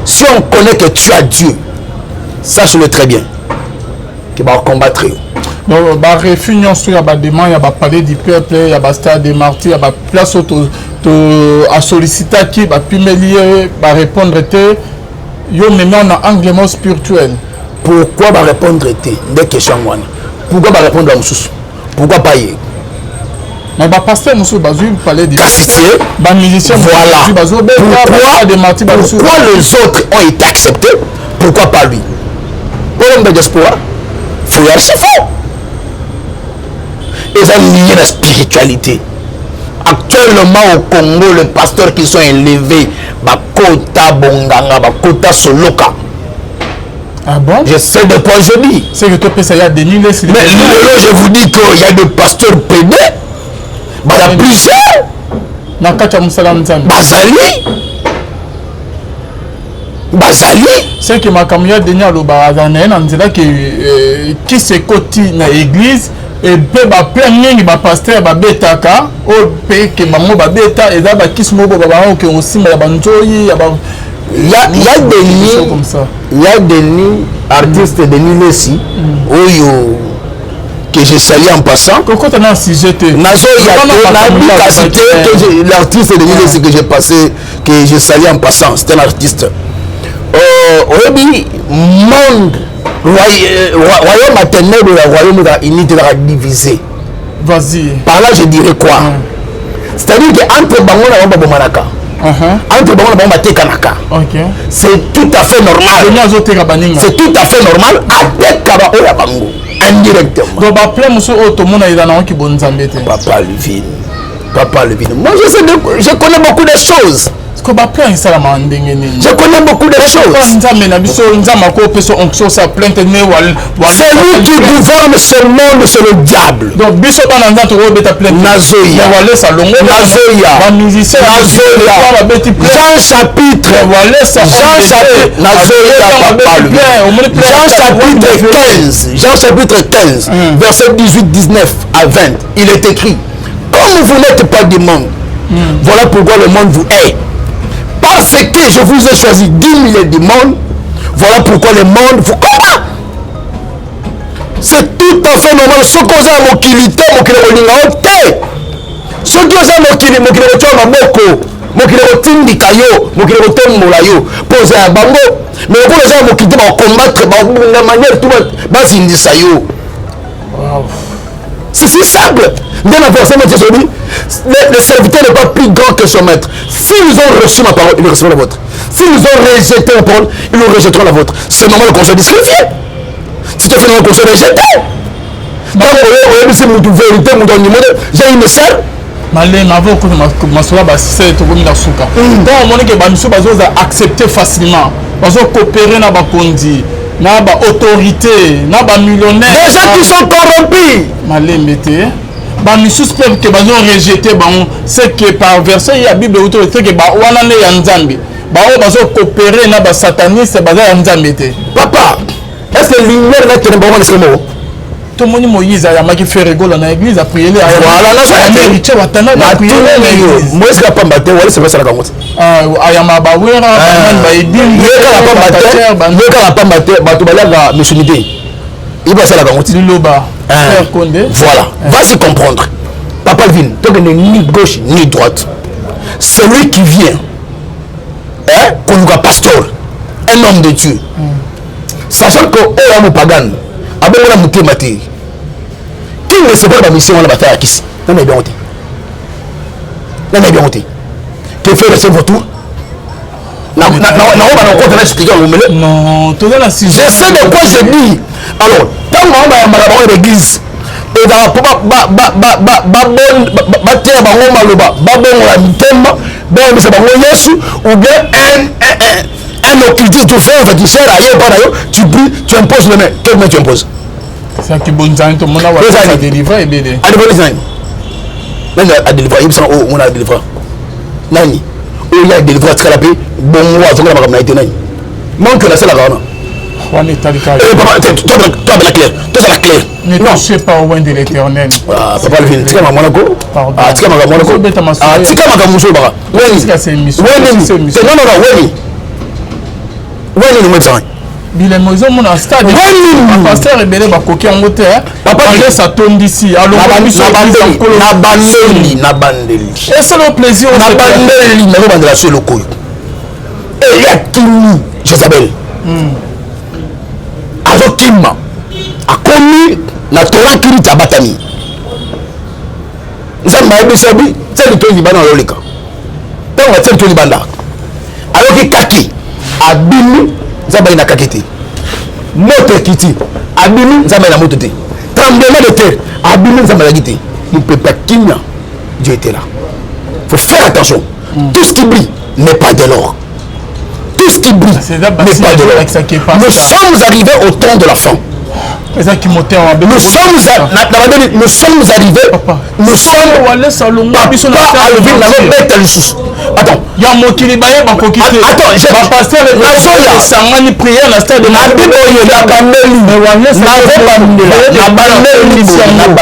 si on connaît que tu as Dieu, sache-le très bien qu'il va combattre. Donc, bah réunion sur la demande, il y a parler du peuple, il y a stade des martyrs, il y a place à solliciter qui va pimélier, va répondre yo maintenant on a anglement spirituel. Pourquoi va répondre des questions? Pourquoi va répondre à Moussous? Pourquoi pas y? Mais bah pasteur Moussou Bazou parlait de bah musicien. Voilà. Pourquoi les autres ont été acceptés? Pourquoi pas lui? Pour de diaspora, il faut y aller, c'est faux. Ils ont lié la spiritualité. Actuellement au Congo, les pasteurs qui sont élevés, Bakota Bonganga, Bakota Soloka. Ah bon? Je sais de quoi je dis. C'est que tu peux ça y a des nuls. Mais je vous dis qu'il y a des pasteurs pédés. Il y a plusieurs. Bazali. C'est que ma caméra dernière le barazane, on dirait que qui se côté dans l'église et peut plein de pasteur babetaka au pays que maman babeta et là qui se mobo baba que aussi mais banjoyi il y a des nids comme ça. Il y a des nids artistes de nids aussi. Oyo que je salue en passant. Quand on a un sujet, l'artiste de Nîmes que j'ai passé, que je salue en passant, c'est un artiste. Monde, royaume maternel de la royaume unité de la divisé. Vas-y. Par là, je dirais quoi? C'est-à-dire qu'entre Bangola et Babomanaka, entre Bangola et Kanaka, c'est tout à fait normal. C'est tout à fait normal avec Kaba Oya Bango. Indirectement. Donc, tout le monde a qui bon Papa Levine. Papa Levine. Moi, je connais beaucoup de choses. Je connais beaucoup de choses. C'est lui qui gouverne ce monde, c'est le diable. Donc, Jean chapitre 15, verset 18-19 à 20, il est écrit: comme vous n'êtes pas du monde, voilà pourquoi le monde vous hait. Parce que je vous ai choisi 10 000 du monde, voilà pourquoi le monde vous combat. C'est tout à fait normal. Ce qu'on a mokilité, mokilité, ce qui est mokilité, mokilité, posé à bango, mais pour les gens mokilité, combattre, de manière tout c'est si simple. Le serviteur n'est pas plus grand que son maître. S'ils ont reçu ma parole, ils recevront la vôtre. S'ils ont rejeté ma parole, ils nous rejetteront la vôtre. C'est normal qu'on soit disqualifié. Si tu fais normal qu'on soit rejeté. Donc, c'est mon vérité, mon dernier modèle. J'ai une sœur. Malé mavo ko masola ba c'est to komi na suka. Donc on montre que ba miso bazo accepter facilement. Bazo coopérer na ba kondi, na ba autorité, na ba millionnaire. Des gens qui sont corrompus. Malé mbete. Ba miso peuple que bazo rejeter ba c'est que par verset il y a Bible autorité que ba wana ne ya nzambi. Ba o bazo coopérer na ba sataniste baza ya nzambi te. Papa, est-ce que l'univers là te bon le mot? Tout le monde Moïse a maki fait rigolo dans l'église a prié là. Voilà, là ça héritier watana a prié l'église. Moïse n'a pas battu, voilà c'est pas ça la camote. Ayama bawera ba idin yeka pas battu, batu balaga misumité. Il va ça la camote. Liloba. Frère Condé. Voilà, va s'y comprendre. Papa Vin, donc il n'est ni gauche ni droite. Celui qui vient qu'on nous a pasteur, un homme de Dieu. Sachant que on a pagan. Abongola mutema te. Qui ne sait pas la mission on la bataille ici. Non mais bien honte. Non mais bien honte. Que fait rester votre tour? Non, on va encore expliquer au milieu. Non, tout là si je sais de quoi je dis. Alors, tant qu'on va à l'église et dans ou bien un occultiste tout fait, tu sers ailleurs, tu pries, tu imposes le main. Quelle main tu imposes? C'est qui bon temps, tout le monde a délivré et bien. À délivrer, à délivrer, on a délivré. Nani, il y a délivré à la paix, bon, moi, je vais la été nani. Manque la seule à On est à l'écart. Toi, la claire. Toi, c'est la claire. Ne touchez pas au loin de l'éternel. Ah, papa, le film. Tika Monaco. Ah, Tika Monaco. Ah, Tika Monaco. Baba. Oui, c'est une mission. Non, oui, ça. Bilemo ils ont mon stade. Pasteur Ebele bakoki en moté. Papa laisse attendre ici. Alors na bandeli. Et c'est le plaisir na bandeli na bandela sur le coup. Et il y a Kimi Jezabel. Azo Kimma. A commis na Torah kiri tabatami. Nzamba ebisabi, c'est le toni bana lolika. Donc on va faire le toni banda. Alors que kaki abimi Nzamba ina kakete. Moto kiti abimi Nzamba ina moto te. Tremblement de terre abimi Nzamba ina kiti. Il ne peut pas Kimia. Dieu était là. Il faut faire attention. Tout ce qui brille n'est pas de l'or. Tout ce qui brille n'est pas de l'or. Nous sommes arrivés au temps de la fin. Nous sommes arrivés. Nous sommes attends. Il y a mon qui est baillé dans coquille. Attends, j'ai pas passé le ça m'a prière la stade de la Bible.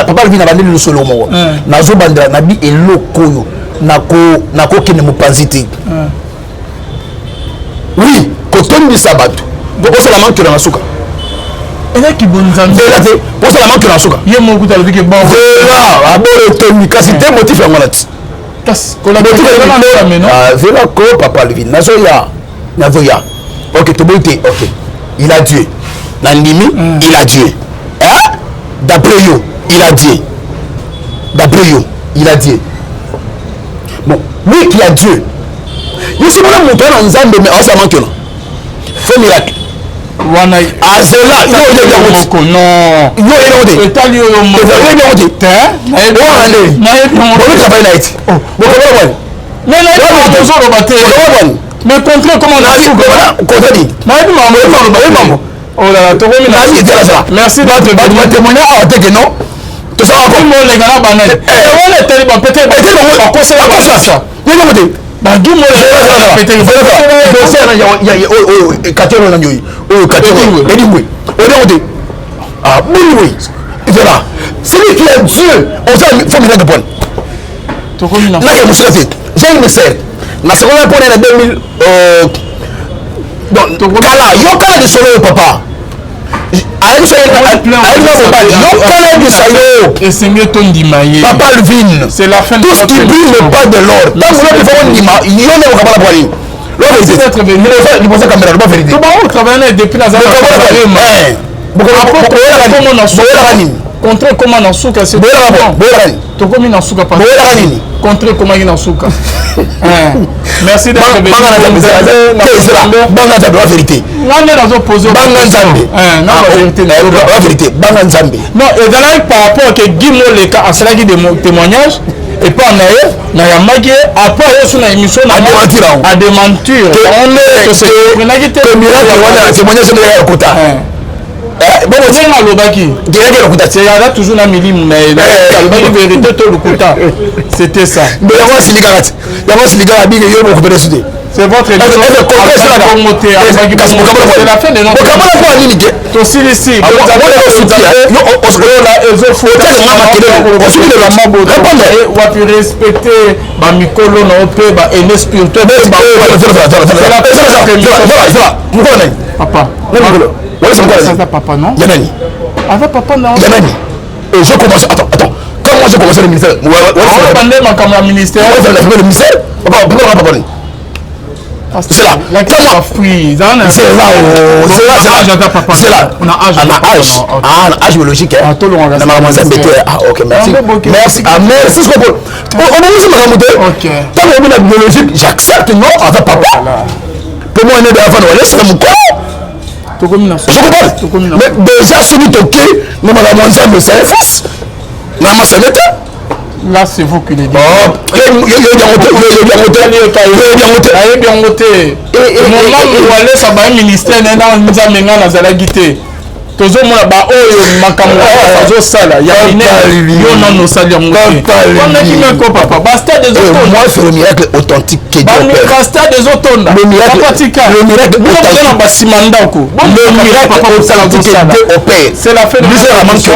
Papa vient d'abandoner le solo mo. Nazo bandra nabi eloko nako kine mupanziti. Oui, koton du sabbat. Donc c'est la manque de la souka. Et là qui bonzan. Pour ça la manque de la souka. Yé mon goût à le que bon. Voilà, abord toni kasi te motif en malade. Vela ko papa Levin nazoya ok toboite ok il a Dieu nandimi il a Dieu hein d'après yo il a Dieu bon lui qui a Dieu il se mona moto na nzambe mais on s'en manque là fait miracle wana azela non yo elode etali yo mo elode te na travail na iti mais contre comment on a su oh là là merci d'être témoigner à que non tout ça encore les gars banal on est tellement peut-être ça bangi mo peut-être ah oui voilà celui qui est Dieu on faut me répondre j'ai une message na seconde pour la 2000 donc kala yo kala de solo papa ayi so yo kala de solo et c'est mieux ton dimaye papa Levin c'est la fin de tout ce qui brille n'est pas de l'or tant que vous faites dima yo ne va pas boire l'or c'est être venu il pense caméra pas vérité to ba on travaille depuis la zone contre comment na suka c'est to komi na suka pas contre comment na suka merci d'être venu banga la vérité on est dans opposé banga nzambe non la vérité banga nzambe non et dans par rapport que Guimo le cas à cela qui des témoignages et pas na yamaki après sur la émission à démentir on est c'est miracle on a témoignage de la kota bon c'est mal lobaki direct le kota c'est là toujours na milim mais le vérité tout le kota c'était ça mais moi c'est liga bi yo mo ko sudé c'est votre émission c'est la fin de notre to silisi wapi respecter ba mikolo na ope ba ene spirituel papa papa non avec papa non et je commence attends quand moi j'ai commencé le ministère le ministère c'est là on a âge biologique ok merci biologique j'accepte non avec papa pour moi on est devant nous laisse mon mais déjà celui toqué nous m'avons ensemble c'est fausse maman c'est l'état là c'est vous qui le dites ministère tozomona baoyo makambo azosala ya minene yo nano osali yango te ondaki meko papa bastade ezotonda c'est le miracle authentique que Dieu opère. bastade ezotonda papatika na basima ndako le miracle authentique que Dieu opère. c'est la fin de l'émission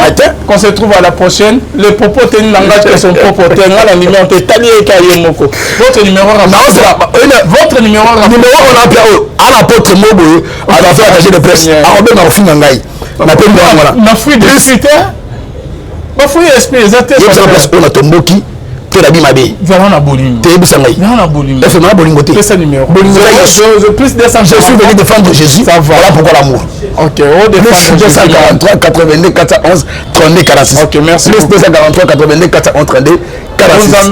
qu'on se trouve à la prochaine le propos tenu langage que son propre tenga la numéro tali eka yemoko votre numéro votre numéro on a appelé à l'apôtre Mobo à la fin attaché de presse à Robert Marfin Ngai. Na fruit de l'esprit ba fruit esprit exactement on a tomboki te la bimabe zala na bolingo te bisangai na bolingo est-ce na bolingo te c'est numéro je plus de 200 je suis venu défendre Jésus ça voilà pourquoi l'amour OK on défend 243 82 411 32 46 OK merci plus 243 82 411 32 46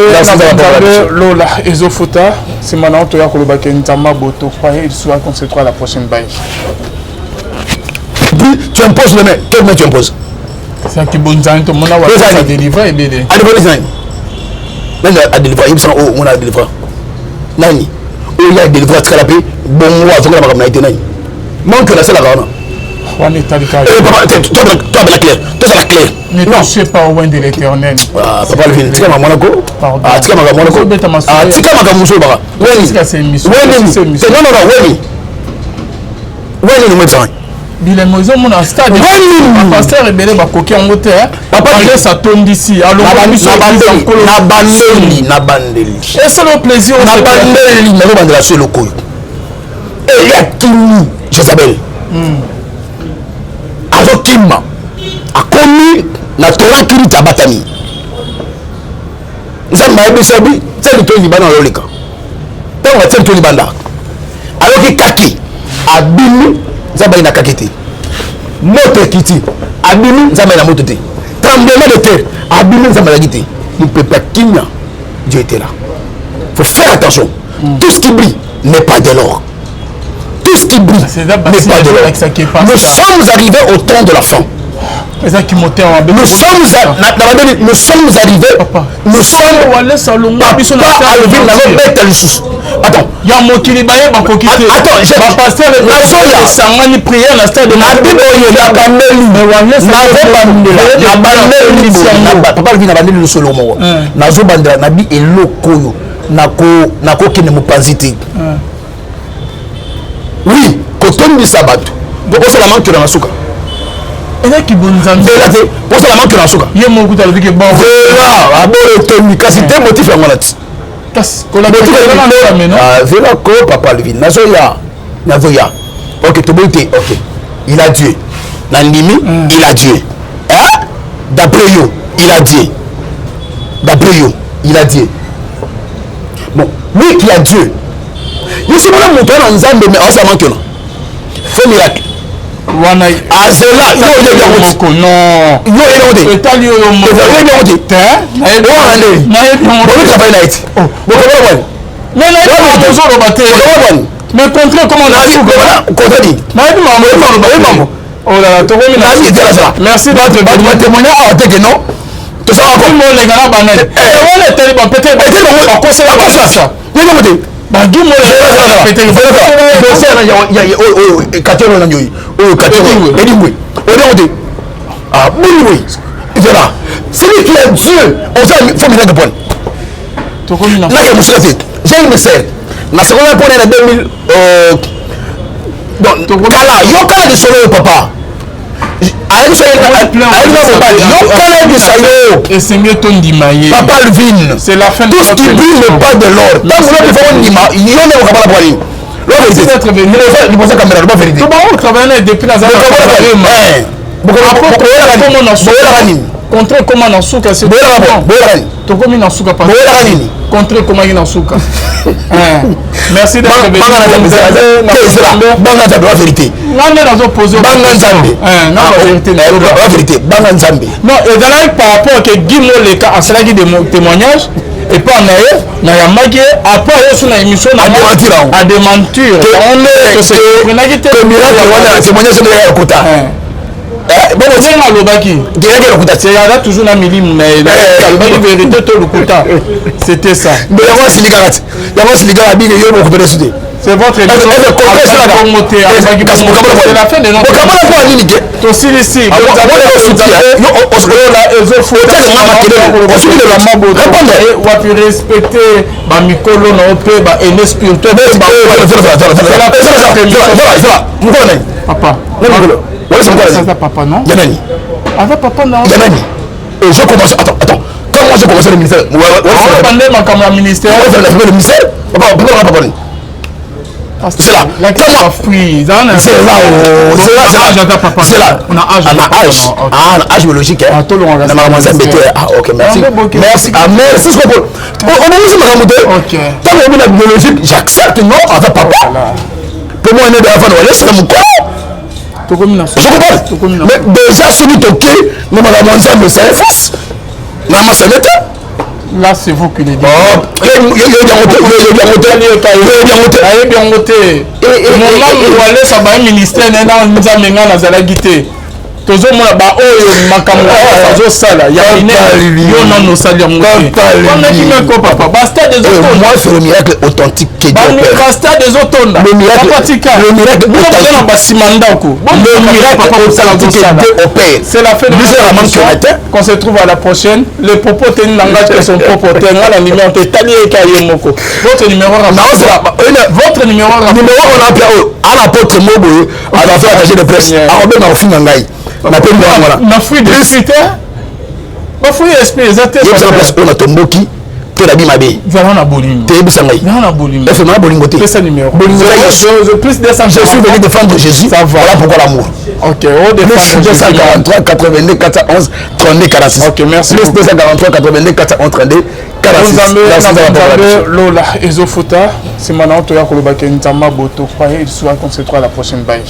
lola ezofuta c'est maintenant to ya koloba ke ntamba boto croyez il soit qu'on se trouve à la prochaine bye. Tu imposes le main. Quel main tu imposes? C'est qui bon temps tout le monde a délivré et bien. À délivré nani? Nani a délivré? Il me semble on a délivré. Nani? Il a délivré ce qu'il a payé. Bon moi je vais pas me nani. Manque la seule là. On est allé car. Papa, toi la claire. Toi c'est la claire. Ne touchez pas au loin de l'Éternel. Ah, papa le vient. Tika ma Monaco. Ah, tika ma Monaco. Ah, tika ma Kamuso baba. Oui, c'est une mission. Oui, non, oui, nous mettons. Bile mozo mona stade pasteur ebele bakoki yango te papa ça tombe d'ici alors na bandeli et c'est le plaisir na bandeli na bandela sur le coup et ya kimi Jezabel azokima akomi na tora kiri tabatami nzamba ebisabi tseli to libana loleka tango tseli to libanda aloki kaki abimi nzamba ina kakete moto kiti abimi nzamba ina moto te tremblement de terre abimi nzamba ina kiti il peut pas kinya Dieu était là faut faire attention tout ce qui brille n'est pas de l'or tout ce qui brille n'est pas de l'or nous sommes arrivés au temps de la fin nous sommes arrivés nous sommes papa enlevé la bête lisusu attends ya mokili baye bakoki te attends pasteur nazoya sangani prière na stade na biboyo na bandeli na bandeli papa levi na bandeli solo moko nazobandela na bi eloko oyo nakokende mopanzi te oui kotondisa bato okosala manke na suka ezaki bonzambe te osala manke na suka ye moko talobi ke bon voilà abolo tomi kasi te motif yango na ti vela ko papa levi nazoya ok toboyi te ok il a Dieu nandimi il a Dieu hein d'après yo il a Dieu d'après yo il a Dieu bon lui qui a Dieu yesi mona moto na nzambe mais asa manke na faux miracle wana azela yo moko non yo yo etali yo moko yo te na yebi bon travail na iti oh bon bon mais na yebi mozolo bate mais contre comment na suka contre dit na yebi mambo oh là to komi na merci d'être venu témoigner à te que non to ça va mo le gana banane wala tele ba peut-être ba kosela ba ça yo yo te bagi mo le peut-être ya katero na nyoyi oh katero edimwe odote ah bouloué voilà celui qui a Dieu on sait faut me répondre to komi na na ya musafir j'ai une message na seconde pour la 2000 donc kala yo kala de solo papa ayi so yo de solo et c'est mieux ton dimaye papa Alvin c'est la fin de tout ce qui brille n'est pas de l'or tant que nous devons ndima yo ne va pas la poigne c'est être venu il faut ça caméra pas vérité to ba on travaille depuis la zone contre comment na suka c'est to komi na suka pas contre comment na suka merci d'être venu banga nzambe wa vérité ngane nazo poser banga nzambe na vérité na vérité banga nzambe non ezalaki par rapport que Guy Moleka asalaki des témoignages et pas na yamaki après yesu na émission na à démentir on est que miracle wana témoignage de ya kota bon c'est alobaki direct lokuta c'est là toujours na milimu na alobaki vérité to lokuta c'était ça mais yango silikaka binge yo moko pele sude C'est votre émission. C'est la fin de notre émission. Aussi ici. On va respecter ma micolo na ope ba ene spirituel. Papa. Papa non. Yanani. Papa non. Yanani. Et je commence. Attends. Quand moi j'ai commencé le ministère. On va parler comme le ministère. Le ministère. Papa, pourquoi on va pas parler? C'est là. C'est là. On a âge. Âge biologique. Ah, ok, merci. Merci. Merci. Tant que la biologique, j'accepte, non, avec papa. Pour moi, on est devant nous, laisse mon corps. Je comprends. Mais déjà, celui qui nous m'a montré le CFS. Maman, c'est l'état. Là, c'est vous qui le dites. tozomona ba oyo makambo azosala ya ine yo non osali yango te papa basta des autres moi c'est le miracle authentique que Dieu fait basta des autres le miracle authentique le miracle authentique que Dieu opère c'est la fin de l'émission qu'on se trouve à la prochaine les propos tenus langage que son propre tenant la numéro te tali et kayemoko votre numéro on a appelé à l'apôtre Mobo à la fin attaché de presse à Robert Mafinangai ma fouille d'esprit ma fouille d'esprit exactement c'est la place où on a tomboki te la bimabe vraiment na bolingo te bisangai vraiment bolingo c'est ma bolingo te c'est numéro je plus de 100 je suis venu défendre Jésus voilà pourquoi l'amour ok on défend 243 82 411 32 46 ok merci plus 243 82 411 32 46 Lola Ezofuta c'est maintenant to ya koloba ke ntama boto croyez il soit concentré à la prochaine baille